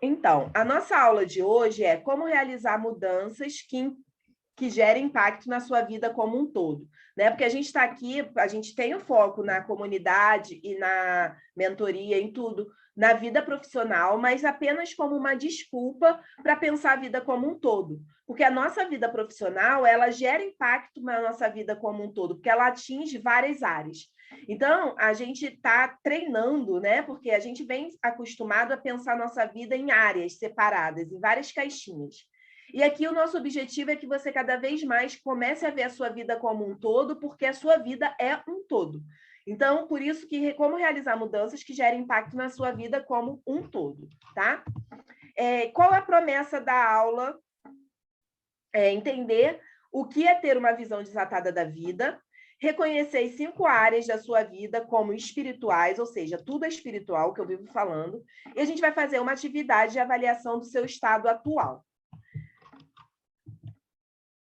Então, a nossa aula de hoje é como realizar mudanças que gerem impacto na sua vida como um todo, né? Porque a gente está aqui, a gente tem o foco na comunidade e na mentoria, em tudo, na vida profissional, mas apenas como uma desculpa para pensar a vida como um todo. Porque a nossa vida profissional, ela gera impacto na nossa vida como um todo, porque ela atinge várias áreas. Então, a gente está treinando, né? Porque a gente vem acostumado a pensar a nossa vida em áreas separadas, em várias caixinhas. E aqui o nosso objetivo é que você cada vez mais comece a ver a sua vida como um todo, porque a sua vida é um todo. Então, por isso que como realizar mudanças que gerem impacto na sua vida como um todo, tá? Qual é a promessa da aula? Entender o que é ter uma visão desatada da vida, reconhecer as 5 áreas da sua vida como espirituais, ou seja, tudo é espiritual, que eu vivo falando, e a gente vai fazer uma atividade de avaliação do seu estado atual.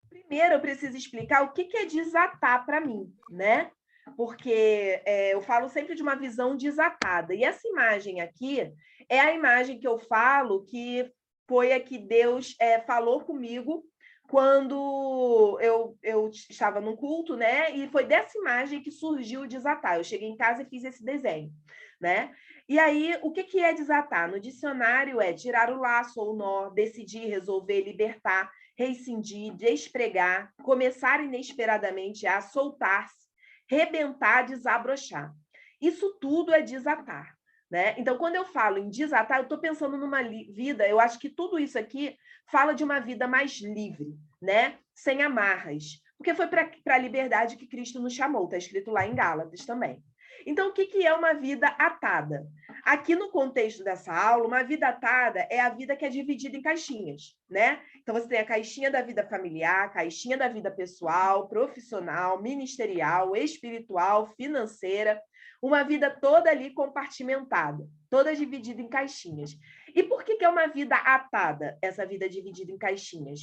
Primeiro, eu preciso explicar o que é desatar para mim, né? Porque eu falo sempre de uma visão desatada. E essa imagem aqui é a imagem que eu falo que foi a que Deus falou comigo quando eu estava num culto, né? E foi dessa imagem que surgiu o desatar. Eu cheguei em casa e fiz esse desenho, né? E aí, o que é desatar? No dicionário é tirar o laço ou o nó, decidir, resolver, libertar, rescindir, despregar, começar inesperadamente a soltar-se, rebentar, desabrochar. Isso tudo é desatar, né? Então, quando eu falo em desatar, eu estou pensando numa vida, eu acho que tudo isso aqui fala de uma vida mais livre, né? Sem amarras. Porque foi para a liberdade que Cristo nos chamou, está escrito lá em Gálatas também. Então, o que é uma vida atada? Aqui no contexto dessa aula, uma vida atada é a vida que é dividida em caixinhas, né? Então, você tem a caixinha da vida familiar, a caixinha da vida pessoal, profissional, ministerial, espiritual, financeira, uma vida toda ali compartimentada, toda dividida em caixinhas. E por que é uma vida atada, essa vida dividida em caixinhas?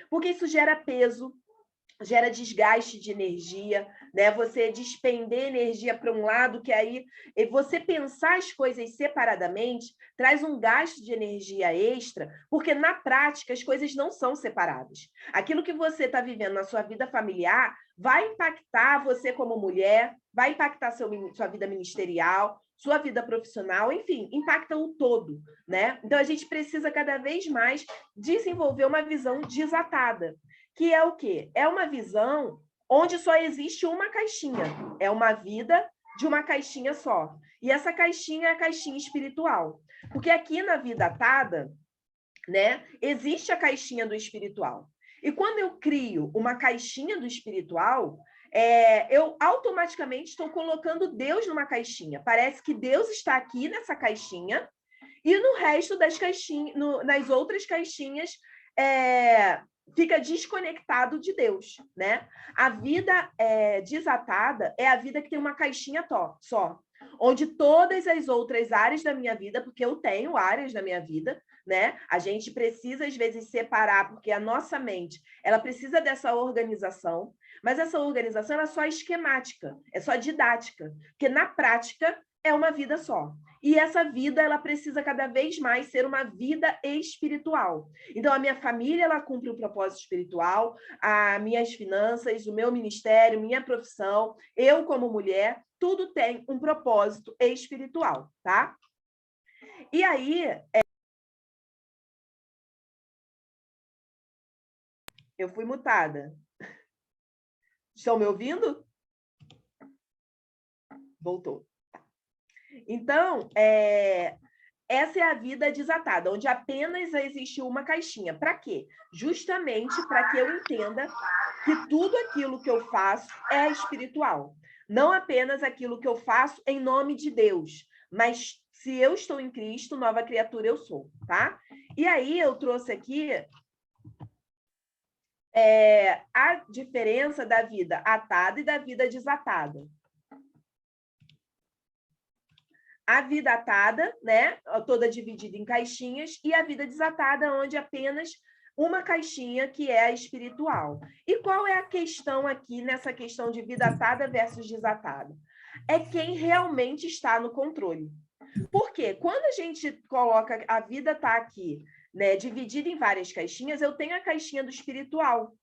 Porque isso gera peso, gera desgaste de energia, né? Você despender energia para um lado, que aí você pensar as coisas separadamente traz um gasto de energia extra, porque na prática as coisas não são separadas. Aquilo que você está vivendo na sua vida familiar vai impactar você como mulher, vai impactar sua vida ministerial, sua vida profissional, enfim, impacta o todo, né? Então a gente precisa cada vez mais desenvolver uma visão desatada, que é o quê? É uma visão onde só existe uma caixinha. É uma vida de uma caixinha só. E essa caixinha é a caixinha espiritual. Porque aqui na vida atada, né, existe a caixinha do espiritual. E quando eu crio uma caixinha do espiritual, eu automaticamente estou colocando Deus numa caixinha. Parece que Deus está aqui nessa caixinha e no resto das caixinhas, nas outras caixinhas, fica desconectado de Deus, né? A vida desatada é a vida que tem uma caixinha só, onde todas as outras áreas da minha vida, porque eu tenho áreas da minha vida, né? A gente precisa às vezes separar, porque a nossa mente, ela precisa dessa organização, mas essa organização é só esquemática, é só didática, porque na prática é uma vida só. E essa vida, ela precisa cada vez mais ser uma vida espiritual. Então, a minha família, ela cumpre um propósito espiritual, as minhas finanças, o meu ministério, minha profissão, eu como mulher, tudo tem um propósito espiritual, tá? E aí, eu fui mutada. Estão me ouvindo? Voltou. Então, essa é a vida desatada, onde apenas existe uma caixinha. Para quê? Justamente para que eu entenda que tudo aquilo que eu faço é espiritual. Não apenas aquilo que eu faço em nome de Deus, mas se eu estou em Cristo, nova criatura eu sou, tá? E aí eu trouxe aqui a diferença da vida atada e da vida desatada. A vida atada, né, toda dividida em caixinhas, e a vida desatada, onde apenas uma caixinha, que é a espiritual. E qual é a questão aqui nessa questão de vida atada versus desatada? É quem realmente está no controle. Porque quando a gente coloca, a vida está aqui, né, dividida em várias caixinhas, eu tenho a caixinha do espiritual.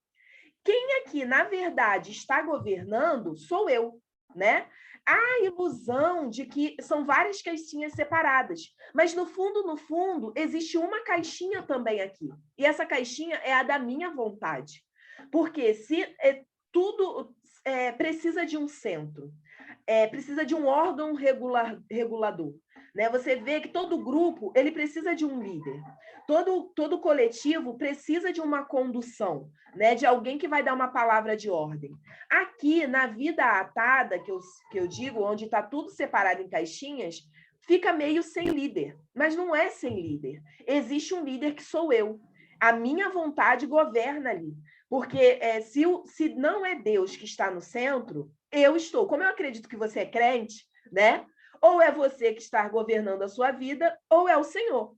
Quem aqui, na verdade, está governando sou eu, né? Há a ilusão de que são várias caixinhas separadas, mas no fundo, existe uma caixinha também aqui. E essa caixinha é a da minha vontade. Porque se tudo precisa de um centro, precisa de um órgão regulador. Né? Você vê que todo grupo ele precisa de um líder. Todo coletivo precisa de uma condução, né? De alguém que vai dar uma palavra de ordem. Aqui, na vida atada, que eu digo, onde está tudo separado em caixinhas, fica meio sem líder. Mas não é sem líder. Existe um líder que sou eu. A minha vontade governa ali. Porque se não é Deus que está no centro, eu estou. Como eu acredito que você é crente, né? Ou é você que está governando a sua vida, ou é o Senhor.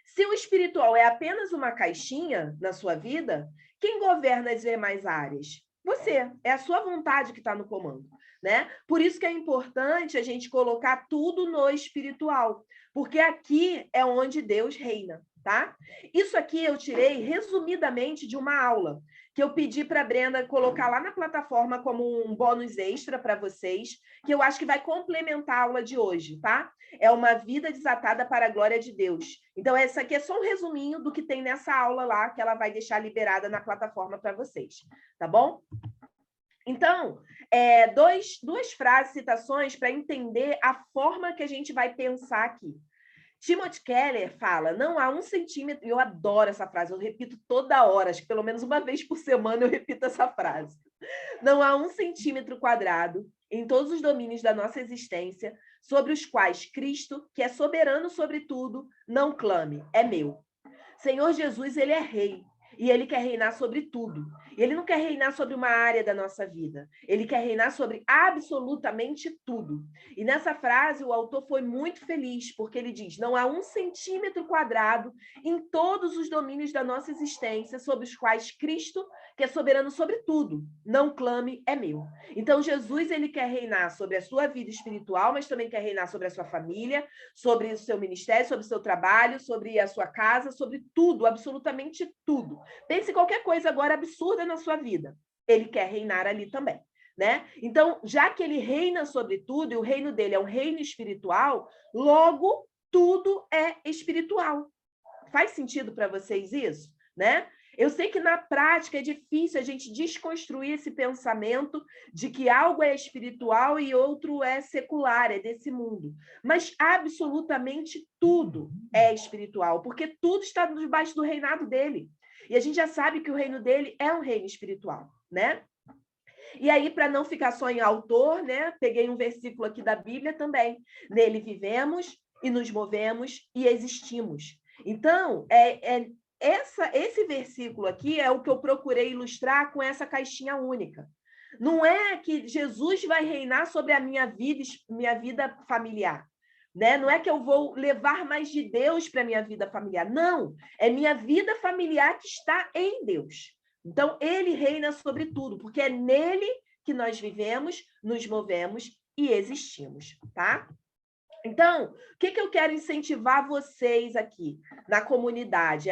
Se o espiritual é apenas uma caixinha na sua vida, quem governa as demais áreas? Você. É a sua vontade que está no comando, né? Por isso que é importante a gente colocar tudo no espiritual, porque aqui é onde Deus reina, tá? Isso aqui eu tirei resumidamente de uma aula que eu pedi para a Brenda colocar lá na plataforma como um bônus extra para vocês, que eu acho que vai complementar a aula de hoje, tá? É uma vida desatada para a glória de Deus. Então, essa aqui é só um resuminho do que tem nessa aula lá, que ela vai deixar liberada na plataforma para vocês, tá bom? Então, duas frases, citações, para entender a forma que a gente vai pensar aqui. Timothy Keller fala, não há um centímetro, eu adoro essa frase, eu repito toda hora, acho que pelo menos uma vez por semana eu repito essa frase. Não há um centímetro quadrado em todos os domínios da nossa existência sobre os quais Cristo, que é soberano sobre tudo, não clame, é meu. Senhor Jesus, ele é rei. E ele quer reinar sobre tudo. E ele não quer reinar sobre uma área da nossa vida. Ele quer reinar sobre absolutamente tudo. E nessa frase, o autor foi muito feliz, porque ele diz: não há um centímetro quadrado em todos os domínios da nossa existência sobre os quais Cristo, que é soberano sobre tudo, não clame, é meu. Então, Jesus, ele quer reinar sobre a sua vida espiritual, mas também quer reinar sobre a sua família, sobre o seu ministério, sobre o seu trabalho, sobre a sua casa, sobre tudo, absolutamente tudo. Pense em qualquer coisa agora absurda na sua vida. Ele quer reinar ali também, né? Então, já que ele reina sobre tudo, e o reino dele é um reino espiritual, logo tudo é espiritual. Faz sentido para vocês isso, né? Eu sei que na prática é difícil a gente desconstruir esse pensamento de que algo é espiritual e outro é secular, é desse mundo. Mas absolutamente tudo é espiritual, porque tudo está debaixo do reinado dele. E a gente já sabe que o reino dele é um reino espiritual, né? E aí, para não ficar só em autor, né? Peguei um versículo aqui da Bíblia também. Nele vivemos e nos movemos e existimos. Então, esse versículo aqui é o que eu procurei ilustrar com essa caixinha única. Não é que Jesus vai reinar sobre a minha vida familiar. Né? Não é que eu vou levar mais de Deus para a minha vida familiar. Não, é minha vida familiar que está em Deus. Então, ele reina sobre tudo, porque é nele que nós vivemos, nos movemos e existimos, tá? Então, o que eu quero incentivar vocês aqui na comunidade?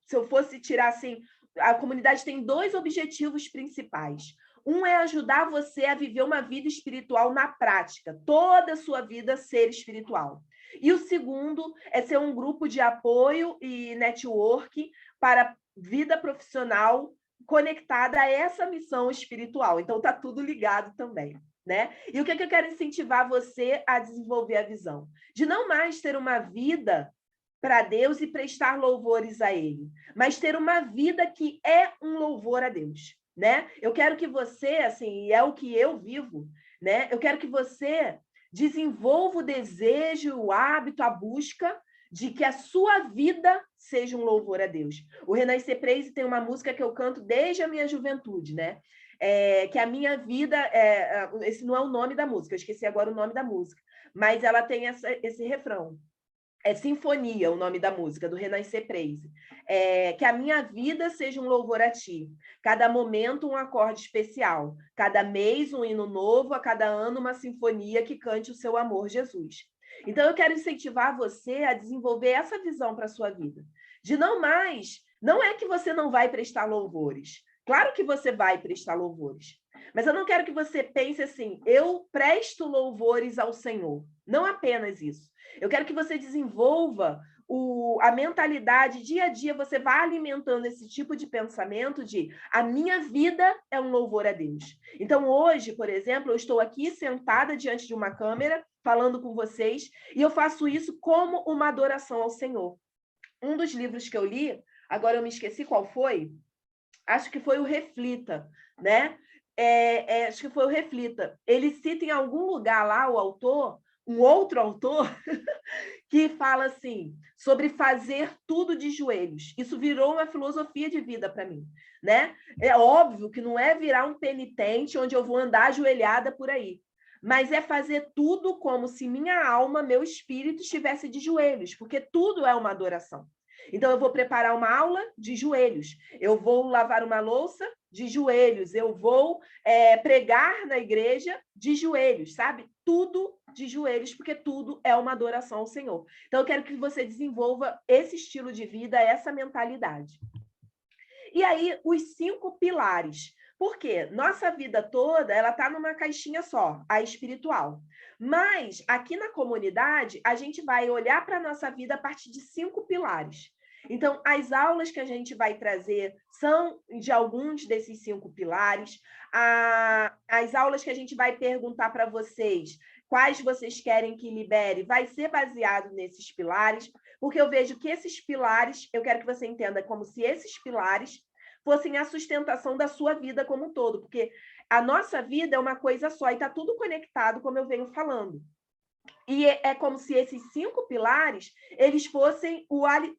Se eu fosse tirar assim, a comunidade tem dois objetivos principais. Um é ajudar você a viver uma vida espiritual na prática, toda a sua vida ser espiritual. E o segundo é ser um grupo de apoio e network para vida profissional conectada a essa missão espiritual. Então, está tudo ligado também. Né? E o que eu quero incentivar você a desenvolver a visão? De não mais ter uma vida para Deus e prestar louvores a Ele, mas ter uma vida que é um louvor a Deus, né? Eu quero que você, assim, é o que eu vivo, né? Eu quero que você desenvolva o desejo, o hábito, a busca de que a sua vida seja um louvor a Deus. O Renascer Praise tem uma música que eu canto desde a minha juventude, né? Que a minha vida, esse não é o nome da música, eu esqueci agora o nome da música, mas ela tem esse refrão. É Sinfonia, o nome da música, do Renascer Praise. Que a minha vida seja um louvor a ti. Cada momento um acorde especial. Cada mês um hino novo, a cada ano uma sinfonia que cante o seu amor, Jesus. Então, eu quero incentivar você a desenvolver essa visão para a sua vida. De não é que você não vai prestar louvores. Claro que você vai prestar louvores. Mas eu não quero que você pense assim, eu presto louvores ao Senhor. Não apenas isso. Eu quero que você desenvolva a mentalidade, dia a dia, você vai alimentando esse tipo de pensamento de a minha vida é um louvor a Deus. Então, hoje, por exemplo, eu estou aqui sentada diante de uma câmera, falando com vocês, e eu faço isso como uma adoração ao Senhor. Um dos livros que eu li, agora eu me esqueci qual foi, acho que foi o Reflita, né? Acho que foi o Reflita. Ele cita em algum lugar lá, o autor, um outro autor, que fala assim, sobre fazer tudo de joelhos. Isso virou uma filosofia de vida para mim, né? É óbvio que não é virar um penitente onde eu vou andar ajoelhada por aí, mas é fazer tudo como se minha alma, meu espírito estivesse de joelhos, porque tudo é uma adoração. Então, eu vou preparar uma aula de joelhos, eu vou lavar uma louça de joelhos, eu vou pregar na igreja de joelhos, sabe? Tudo de joelhos, porque tudo é uma adoração ao Senhor. Então, eu quero que você desenvolva esse estilo de vida, essa mentalidade. E aí, os 5 pilares. Por quê? Nossa vida toda, ela está numa caixinha só, a espiritual. Mas, aqui na comunidade, a gente vai olhar para a nossa vida a partir de 5 pilares. Então, as aulas que a gente vai trazer são de alguns desses 5 pilares. As aulas que a gente vai perguntar para vocês, quais vocês querem que libere, vai ser baseado nesses pilares, porque eu vejo que esses pilares, eu quero que você entenda como se esses pilares fossem a sustentação da sua vida como um todo, porque a nossa vida é uma coisa só e está tudo conectado, como eu venho falando. E é como se esses 5 pilares, eles fossem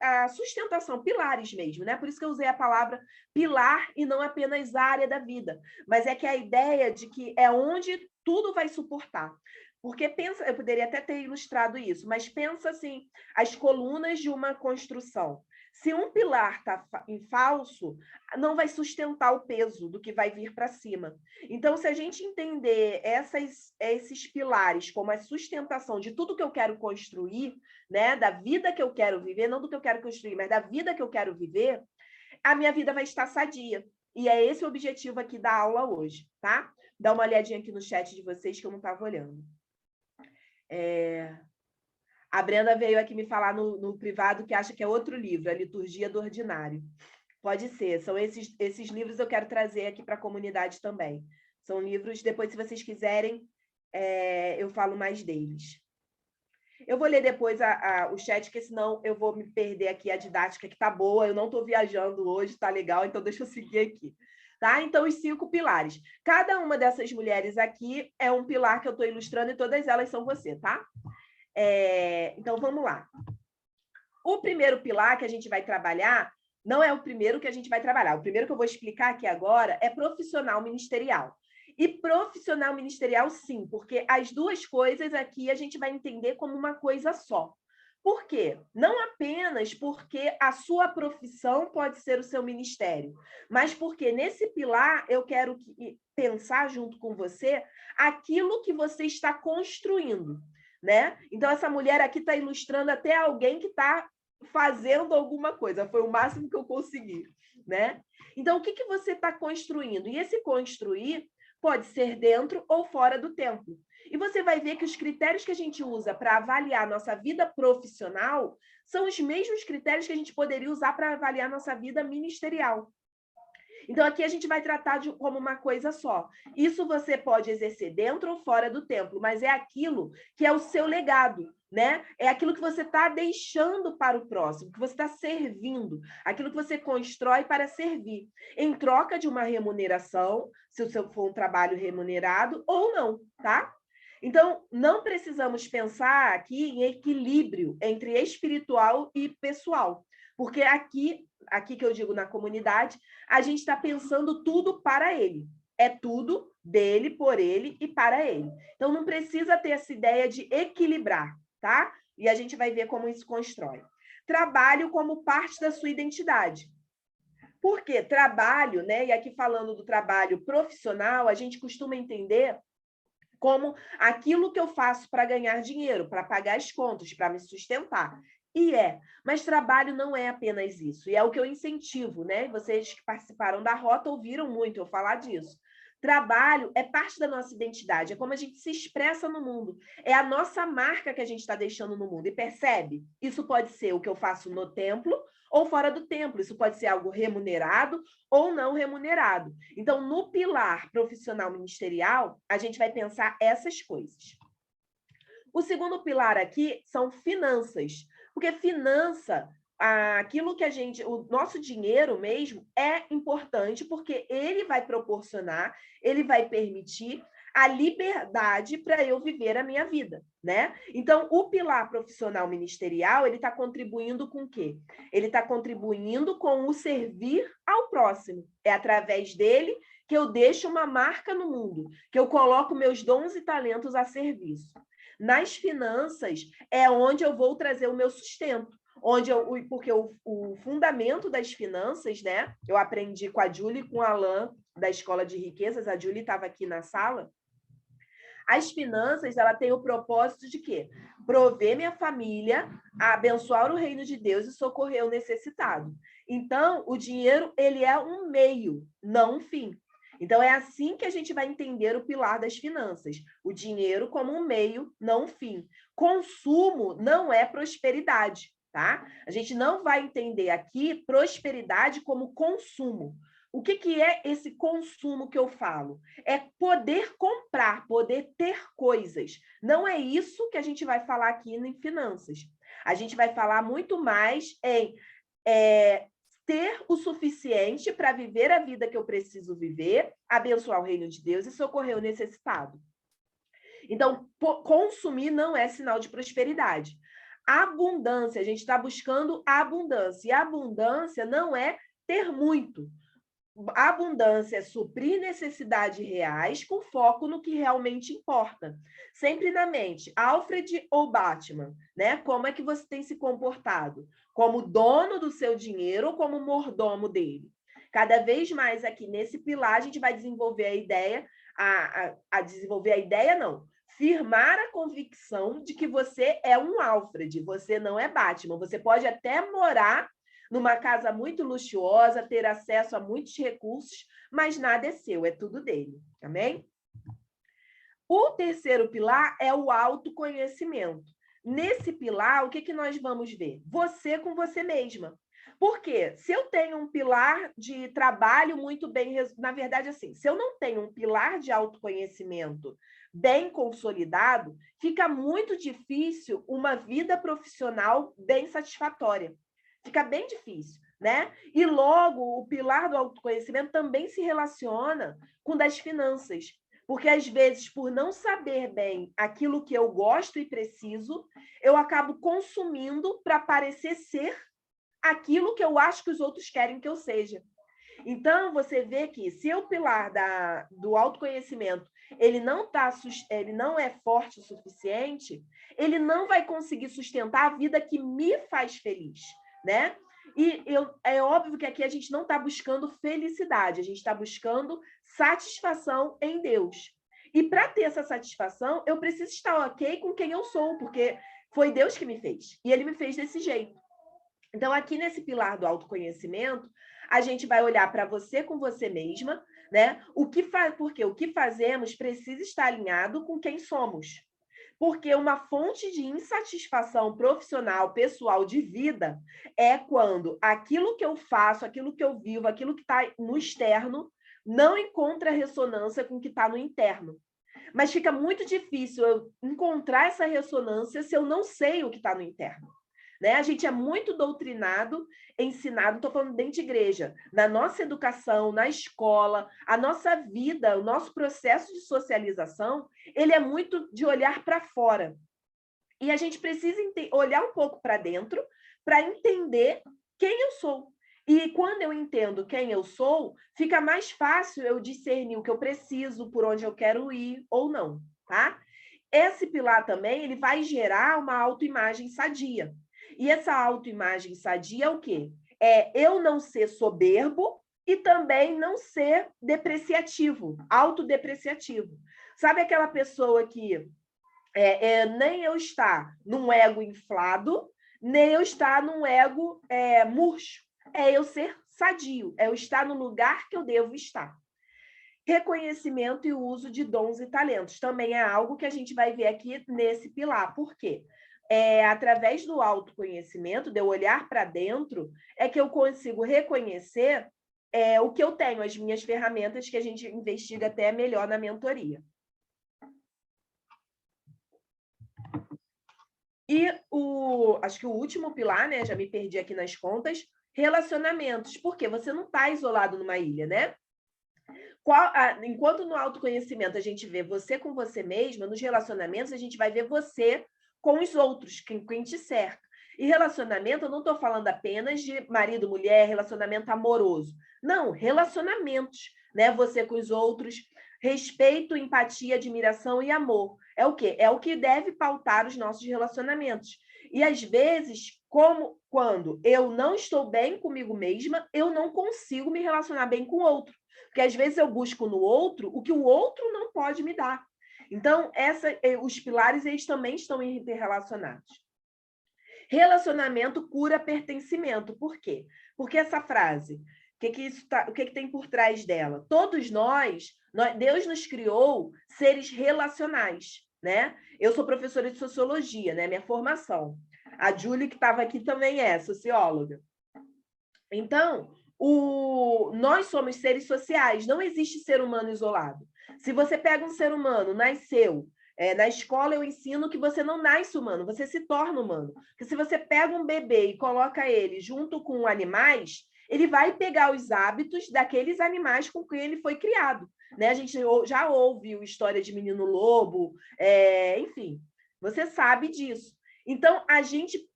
a sustentação, pilares mesmo, né? Por isso que eu usei a palavra pilar e não apenas área da vida. Mas é que a ideia de que é onde tudo vai suportar. Porque pensa, eu poderia até ter ilustrado isso, mas pensa assim, as colunas de uma construção. Se um pilar está em falso, não vai sustentar o peso do que vai vir para cima. Então, se a gente entender esses pilares como a sustentação de tudo que eu quero construir, né, da vida que eu quero viver, não do que eu quero construir, mas da vida que eu quero viver, a minha vida vai estar sadia. E é esse o objetivo aqui da aula hoje, tá? Dá uma olhadinha aqui no chat de vocês que eu não estava olhando. A Brenda veio aqui me falar no privado que acha que é outro livro, A Liturgia do Ordinário. Pode ser, são esses livros eu quero trazer aqui para a comunidade também. São livros, depois, se vocês quiserem, eu falo mais deles. Eu vou ler depois o chat, porque senão eu vou me perder aqui a didática, que tá boa, eu não estou viajando hoje, tá legal, então deixa eu seguir aqui. Tá? Então, os 5 pilares. Cada uma dessas mulheres aqui é um pilar que eu estou ilustrando e todas elas são você, tá? Então, vamos lá. O primeiro pilar que a gente vai trabalhar não é o primeiro que a gente vai trabalhar. O primeiro que eu vou explicar aqui agora é profissional ministerial. E profissional ministerial, sim, porque as duas coisas aqui a gente vai entender como uma coisa só. Por quê? Não apenas porque a sua profissão pode ser o seu ministério, mas porque nesse pilar eu quero pensar junto com você aquilo que você está construindo, né? Então, essa mulher aqui está ilustrando até alguém que está fazendo alguma coisa, foi o máximo que eu consegui, né? Então, o que você está construindo? E esse construir pode ser dentro ou fora do templo. E você vai ver que os critérios que a gente usa para avaliar nossa vida profissional são os mesmos critérios que a gente poderia usar para avaliar nossa vida ministerial. Então, aqui a gente vai tratar como uma coisa só. Isso você pode exercer dentro ou fora do templo, mas é aquilo que é o seu legado, né? É aquilo que você está deixando para o próximo, que você está servindo, aquilo que você constrói para servir, em troca de uma remuneração, se o seu for um trabalho remunerado ou não, tá? Então, não precisamos pensar aqui em equilíbrio entre espiritual e pessoal, porque aqui que eu digo na comunidade, a gente está pensando tudo para ele. É tudo dele, por ele e para ele. Então, não precisa ter essa ideia de equilibrar, tá? E a gente vai ver como isso constrói. Trabalho como parte da sua identidade. Por quê? Trabalho, né? E aqui falando do trabalho profissional, a gente costuma entender como aquilo que eu faço para ganhar dinheiro, para pagar as contas, para me sustentar. Mas trabalho não é apenas isso, e é o que eu incentivo, né? Vocês que participaram da rota ouviram muito eu falar disso. Trabalho é parte da nossa identidade, é como a gente se expressa no mundo, é a nossa marca que a gente está deixando no mundo. E percebe? Isso pode ser o que eu faço no templo ou fora do templo, isso pode ser algo remunerado ou não remunerado. Então, no pilar profissional ministerial, a gente vai pensar essas coisas. O segundo pilar aqui são finanças, porque finança, aquilo que o nosso dinheiro mesmo é importante porque ele vai proporcionar, ele vai permitir a liberdade para eu viver a minha vida, né? Então, o pilar profissional ministerial, ele está contribuindo com o quê? Ele está contribuindo com o servir ao próximo. É através dele que eu deixo uma marca no mundo, que eu coloco meus dons e talentos a serviço. Nas finanças é onde eu vou trazer o meu sustento, porque o fundamento das finanças, né? Eu aprendi com a Julie e com o Alain da Escola de Riquezas, a Julie estava aqui na sala. As finanças, ela tem o propósito de quê? Prover minha família, abençoar o reino de Deus e socorrer o necessitado. Então, o dinheiro, ele é um meio, não um fim. Então, é assim que a gente vai entender o pilar das finanças. O dinheiro como um meio, não um fim. Consumo não é prosperidade, tá? A gente não vai entender aqui prosperidade como consumo. O que é esse consumo que eu falo? É poder comprar, poder ter coisas. Não é isso que a gente vai falar aqui em finanças. A gente vai falar muito mais em ter o suficiente para viver a vida que eu preciso viver, abençoar o reino de Deus e socorrer o necessitado. Então, consumir não é sinal de prosperidade. Abundância, a gente está buscando abundância. E a abundância não é ter muito. A abundância é suprir necessidades reais com foco no que realmente importa. Sempre na mente, Alfred ou Batman, né? Como é que você tem se comportado? Como dono do seu dinheiro ou como mordomo dele? Cada vez mais aqui nesse pilar a gente vai desenvolver a ideia, firmar a convicção de que você é um Alfred, você não é Batman. Você pode até morar numa casa muito luxuosa, ter acesso a muitos recursos, mas nada é seu, é tudo dele. Amém? O terceiro pilar é o autoconhecimento. Nesse pilar, o que nós vamos ver? Você com você mesma. Por quê? Se eu tenho um pilar de trabalho muito bem... Na verdade, assim, se eu não tenho um pilar de autoconhecimento bem consolidado, fica muito difícil uma vida profissional bem satisfatória. Fica bem difícil, né? E logo, o pilar do autoconhecimento também se relaciona com o das finanças. Porque, às vezes, por não saber bem aquilo que eu gosto e preciso, eu acabo consumindo para parecer ser aquilo que eu acho que os outros querem que eu seja. Então, você vê que se o pilar do autoconhecimento ele não é forte o suficiente, ele não vai conseguir sustentar a vida que me faz feliz, né? É óbvio que aqui a gente não está buscando felicidade, a gente está buscando satisfação em Deus. E para ter essa satisfação, eu preciso estar ok com quem eu sou, porque foi Deus que me fez. E ele me fez desse jeito. Então, aqui nesse pilar do autoconhecimento, a gente vai olhar para você com você mesma, né? Porque o que fazemos precisa estar alinhado com quem somos. Porque uma fonte de insatisfação profissional, pessoal, de vida, é quando aquilo que eu faço, aquilo que eu vivo, aquilo que está no externo, não encontra ressonância com o que está no interno. Mas fica muito difícil eu encontrar essa ressonância se eu não sei o que está no interno. Né? A gente é muito doutrinado, ensinado, estou falando dentro de igreja, na nossa educação, na escola, a nossa vida, o nosso processo de socialização, ele é muito de olhar para fora. E a gente precisa olhar um pouco para dentro para entender quem eu sou. E quando eu entendo quem eu sou, fica mais fácil eu discernir o que eu preciso, por onde eu quero ir ou não, tá? Esse pilar também, ele vai gerar uma autoimagem sadia. E essa autoimagem sadia é o quê? É eu não ser soberbo e também não ser depreciativo, autodepreciativo. Sabe aquela pessoa que nem eu estar num ego inflado, nem eu estar num ego murcho. É eu ser sadio, é eu estar no lugar que eu devo estar. Reconhecimento e o uso de dons e talentos também é algo que a gente vai ver aqui nesse pilar. Por quê? Através do autoconhecimento, de eu olhar para dentro, é que eu consigo reconhecer o que eu tenho, as minhas ferramentas, que a gente investiga até melhor na mentoria. E acho que o último pilar, né? Já me perdi aqui nas contas, relacionamentos. Porque você não está isolado numa ilha, né? Enquanto no autoconhecimento a gente vê você com você mesma, nos relacionamentos a gente vai ver você com os outros, quem te cerca. E relacionamento, eu não estou falando apenas de marido, mulher, relacionamento amoroso. Não, relacionamentos, né? Você com os outros, respeito, empatia, admiração e amor. É o quê? É o que deve pautar os nossos relacionamentos. E às vezes, quando eu não estou bem comigo mesma, eu não consigo me relacionar bem com o outro. Porque às vezes eu busco no outro o que o outro não pode me dar. Então, os pilares eles também estão interrelacionados. Relacionamento cura pertencimento. Por quê? Porque essa frase, o que tem por trás dela? Todos Deus nos criou seres relacionais, né? Eu sou professora de sociologia, né? Minha formação. A Júlia, que estava aqui, também é socióloga. Então, nós somos seres sociais, não existe ser humano isolado. Se você pega um ser humano, nasceu, na escola eu ensino que você não nasce humano, você se torna humano. Porque se você pega um bebê e coloca ele junto com animais, ele vai pegar os hábitos daqueles animais com quem ele foi criado. Né? A gente já ouviu história de menino lobo, enfim, você sabe disso. Então,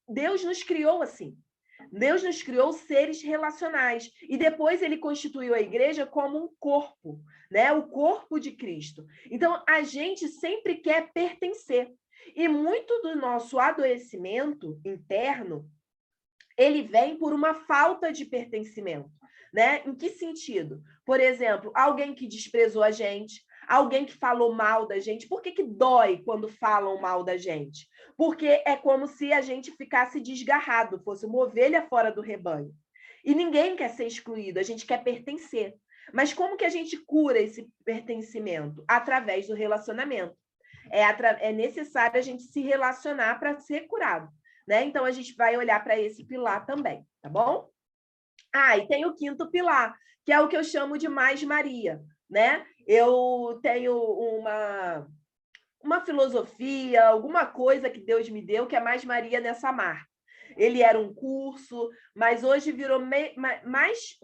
Deus nos criou assim. Deus nos criou seres relacionais e depois ele constituiu a igreja como um corpo, né? O corpo de Cristo. Então, a gente sempre quer pertencer. E muito do nosso adoecimento interno, ele vem por uma falta de pertencimento, né? Em que sentido? Por exemplo, alguém que desprezou a gente, alguém que falou mal da gente. Por que dói quando falam mal da gente? Porque é como se a gente ficasse desgarrado, fosse uma ovelha fora do rebanho. E ninguém quer ser excluído, a gente quer pertencer. Mas como que a gente cura esse pertencimento? Através do relacionamento. É necessário a gente se relacionar para ser curado. Né? Então, a gente vai olhar para esse pilar também, tá bom? E tem o quinto pilar, que é o que eu chamo de Mais Maria, né? Eu tenho uma filosofia, alguma coisa que Deus me deu, que é Mais Maria nessa marca. Ele era um curso, mas hoje virou mais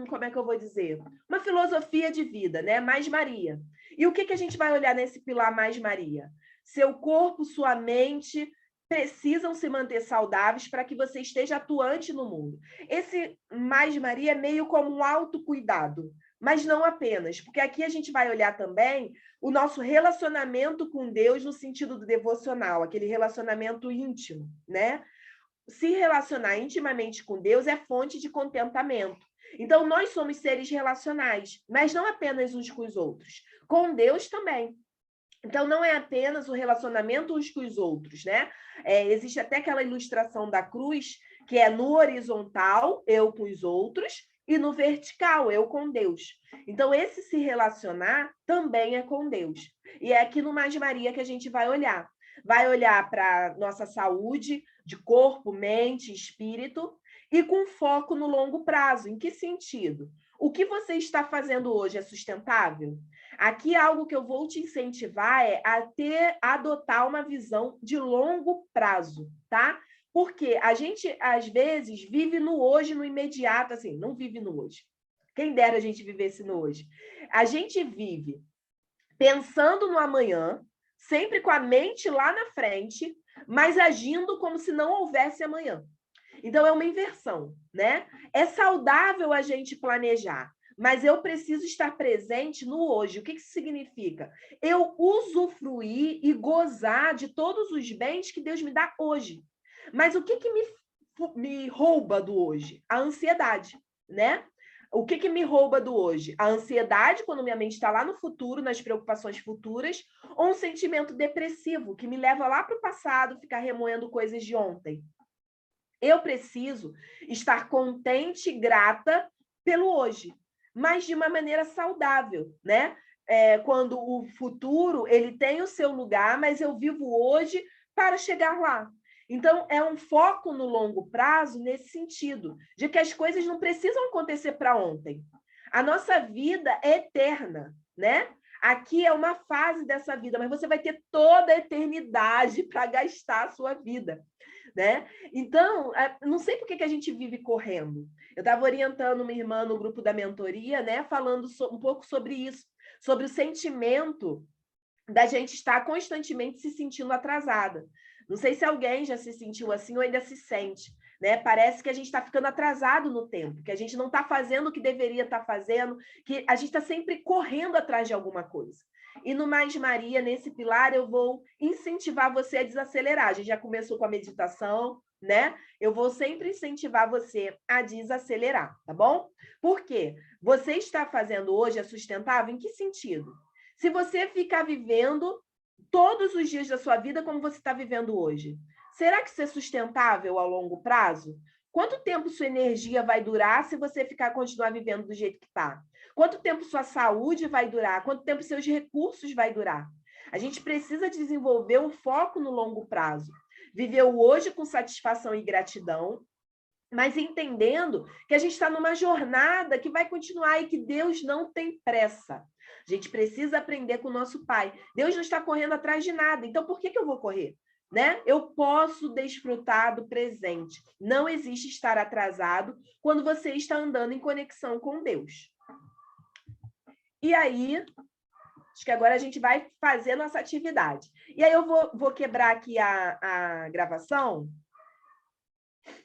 como é que eu vou dizer? Uma filosofia de vida, né? Mais Maria. E o que a gente vai olhar nesse pilar Mais Maria? Seu corpo, sua mente precisam se manter saudáveis para que você esteja atuante no mundo. Esse Mais Maria é meio como um autocuidado, mas não apenas, porque aqui a gente vai olhar também o nosso relacionamento com Deus no sentido do devocional, aquele relacionamento íntimo, né? Se relacionar intimamente com Deus é fonte de contentamento. Então, nós somos seres relacionais, mas não apenas uns com os outros, com Deus também. Então, não é apenas o relacionamento uns com os outros, né? Existe até aquela ilustração da cruz, que é no horizontal, eu com os outros, e no vertical, eu com Deus. Então, esse se relacionar também é com Deus. E é aqui no Mais Maria que a gente vai olhar. Vai olhar para nossa saúde de corpo, mente, espírito, e com foco no longo prazo. Em que sentido? O que você está fazendo hoje é sustentável? Aqui algo que eu vou te incentivar é a adotar uma visão de longo prazo, tá? Porque a gente, às vezes, vive no hoje, no imediato, assim, não vive no hoje. Quem dera a gente vivesse no hoje. A gente vive pensando no amanhã, sempre com a mente lá na frente, mas agindo como se não houvesse amanhã. Então, é uma inversão, né? É saudável a gente planejar, mas eu preciso estar presente no hoje. O que isso significa? Eu usufruir e gozar de todos os bens que Deus me dá hoje. Mas o que me rouba do hoje? A ansiedade, né? O que me rouba do hoje? A ansiedade, quando minha mente está lá no futuro, nas preocupações futuras, ou um sentimento depressivo, que me leva lá para o passado, ficar remoendo coisas de ontem. Eu preciso estar contente e grata pelo hoje, mas de uma maneira saudável, né? Quando o futuro ele tem o seu lugar, mas eu vivo hoje para chegar lá. Então, é um foco no longo prazo nesse sentido, de que as coisas não precisam acontecer para ontem. A nossa vida é eterna, né? Aqui é uma fase dessa vida, mas você vai ter toda a eternidade para gastar a sua vida, né? Então, não sei por que a gente vive correndo. Eu estava orientando uma irmã no grupo da mentoria, né? Falando um pouco sobre isso, sobre o sentimento da gente estar constantemente se sentindo atrasada. Não sei se alguém já se sentiu assim ou ainda se sente, né? Parece que a gente está ficando atrasado no tempo, que a gente não está fazendo o que deveria estar fazendo, que a gente está sempre correndo atrás de alguma coisa. E no Mais Maria, nesse pilar, eu vou incentivar você a desacelerar. A gente já começou com a meditação, né? Eu vou sempre incentivar você a desacelerar, tá bom? Por quê? Você está fazendo hoje é sustentável em que sentido? Se você ficar vivendo todos os dias da sua vida como você está vivendo hoje, será que isso é sustentável ao longo prazo? Quanto tempo sua energia vai durar se você continuar vivendo do jeito que está? Quanto tempo sua saúde vai durar? Quanto tempo seus recursos vai durar? A gente precisa desenvolver um foco no longo prazo. Viver o hoje com satisfação e gratidão, mas entendendo que a gente está numa jornada que vai continuar e que Deus não tem pressa. A gente precisa aprender com o nosso Pai. Deus não está correndo atrás de nada, então por que eu vou correr? Né? Eu posso desfrutar do presente. Não existe estar atrasado quando você está andando em conexão com Deus. E aí, acho que agora a gente vai fazer nossa atividade. E aí eu vou quebrar aqui a gravação